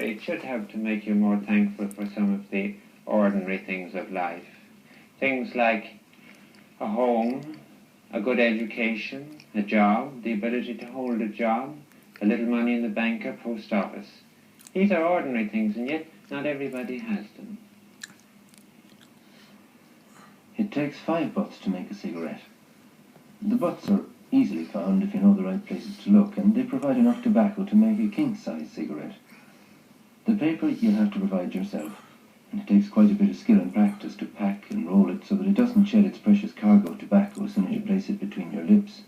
it should help to make you more thankful for some of the ordinary things of life. Things like a home, a good education, a job, the ability to hold a job, a little money in the bank or post office. These are ordinary things, and yet not everybody has them. It takes 5 butts to make a cigarette. The butts are easily found if you know the right places to look, and they provide enough tobacco to make a king-size cigarette. The paper you'll have to provide yourself, and it takes quite a bit of skill and practice to pack and roll it so that it doesn't shed its precious cargo of tobacco as soon as you place it between your lips.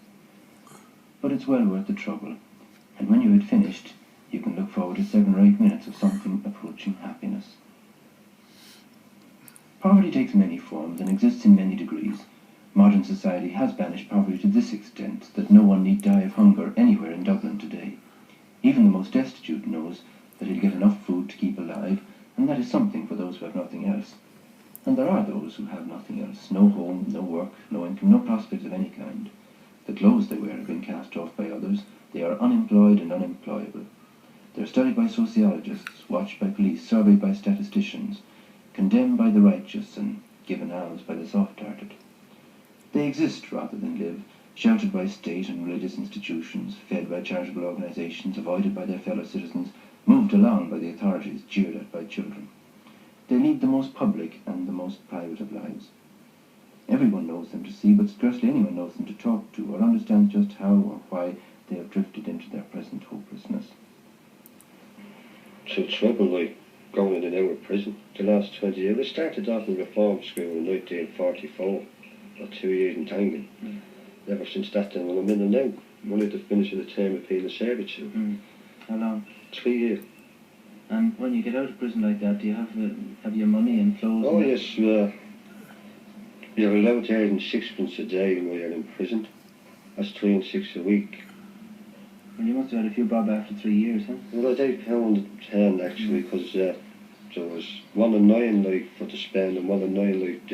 But it's well worth the trouble, and when you had finished, you can look forward to 7 or 8 minutes of something approaching happiness. Poverty takes many forms and exists in many degrees. Modern society has banished poverty to this extent that no one need die of hunger anywhere in Dublin today. Even the most destitute knows that he'll get enough food to keep alive, and that is something for those who have nothing else. And there are those who have nothing else, no home, no work, no income, no prospects of any kind. The clothes they wear have been cast off by others, they are unemployed and unemployable. They are studied by sociologists, watched by police, surveyed by statisticians, condemned by the righteous, and given alms by the soft-hearted. They exist rather than live, sheltered by state and religious institutions, fed by charitable organisations, avoided by their fellow citizens, moved along by the authorities, jeered at by children. They lead the most public and the most private of lives. Everyone knows them to see, but scarcely anyone knows them to talk to, or understands just how or why they have drifted into their present hopelessness. So trouble like going in and out of prison the last 20 years. I started off in reform school in 1944, or 2 years in Tangan. Ever since that time, well, I'm in and now. I'm only at the finish of the term of penal servitude. How long? 3 years. And when you get out of prison like that, do you have your money and clothes? Oh yes, you're allowed to earn 6pence a day while you're in prison. That's 3 and 6 a week. Well, you must have had a few bob after 3 years, huh? Well, £8.10 actually, because there was 1 and 9 like for to spend and 1 and 9 like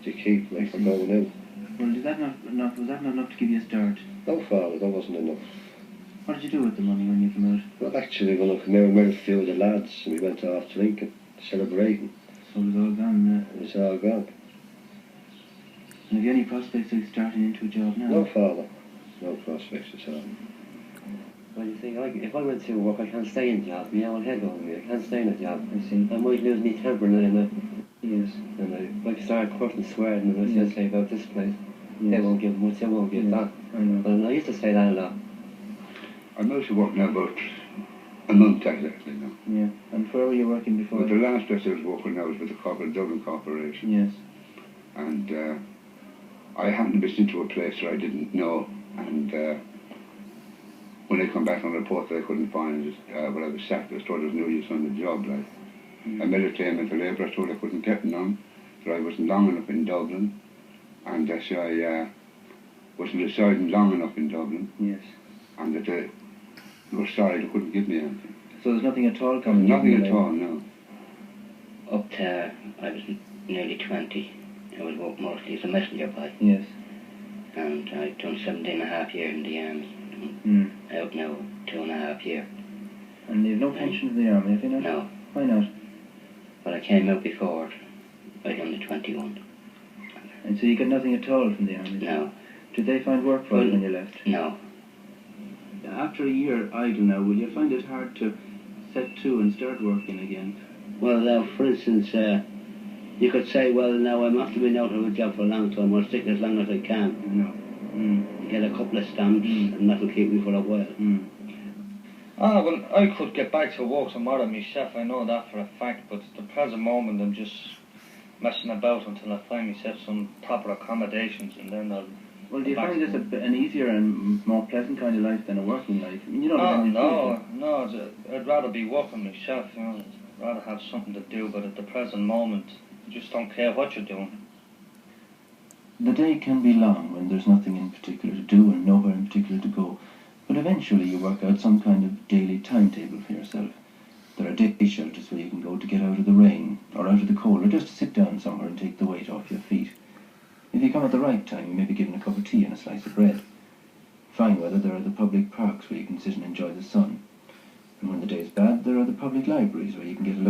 to keep like for going out. Well, was that not enough to give you a start? No, Father, that wasn't enough. What did you do with the money when you came out? Well, actually, when I came out, we met a few of the lads and we went off drinking, celebrating. So it was all gone? It was all gone. And have you any prospects of starting into a job now? No, Father. No prospects at all. Well, you see, if I went to work, I can't stay in a job. My old head on me, I can't stay in a job. I see. I might lose my temper and Yes. And I might start cursing, swearing, and I still say about this place. Yes. They won't give much, they won't give that. I know. And I used to say that a lot. I'm out of work now about a month exactly now. Yeah. And where were you working before? But the last place I was working now was with the Dublin Corporation. Yes. And I happened to be sent to a place where I didn't know, and when I come back on the report that I couldn't find it, when I was sacked, I was told there was no use on the job. Like, I made a claim at the labour, I was told I couldn't get none, that I wasn't long enough in Dublin, and that I wasn't residing long enough in Dublin. Yes. And that they were sorry they couldn't give me anything. So there's nothing at all coming? Nothing at all, no. Up to I was nearly 20. I was working mostly as a messenger boy. Yes. And I'd done 17.5 years in the army. Out now 2.5 years. And you've no pension in the army, have you not? No. Why not? But I came out before I'd done the 21. And so you got nothing at all from the army? No. Did they find work for you when you left? No. After a year idle now, will you find it hard to set to and start working again? Well, for instance, you could say, well, now I'm after being out of a job for a long time, I'll stick as long as I can. Get a couple of stamps, and that'll keep me for a while. Well, I could get back to work tomorrow myself, I know that for a fact, but at the present moment I'm just messing about until I find myself some proper accommodations, and then I'll... Well, do you find this an easier and more pleasant kind of life than a working life? I mean, you don't have any no, I'd rather be working myself, you know. I'd rather have something to do, but at the present moment, you just don't care what you're doing. The day can be long when there's nothing in particular to do and nowhere in particular to go, but eventually you work out some kind of daily timetable for yourself. There are day shelters where you can go to get out of the rain, or out of the cold, or just to sit down somewhere and take the weight off your feet. If you come at the right time, you may be given a cup of tea and a slice of bread. Fine weather, there are the public parks where you can sit and enjoy the sun. And when the day's bad, there are the public libraries where you can get a look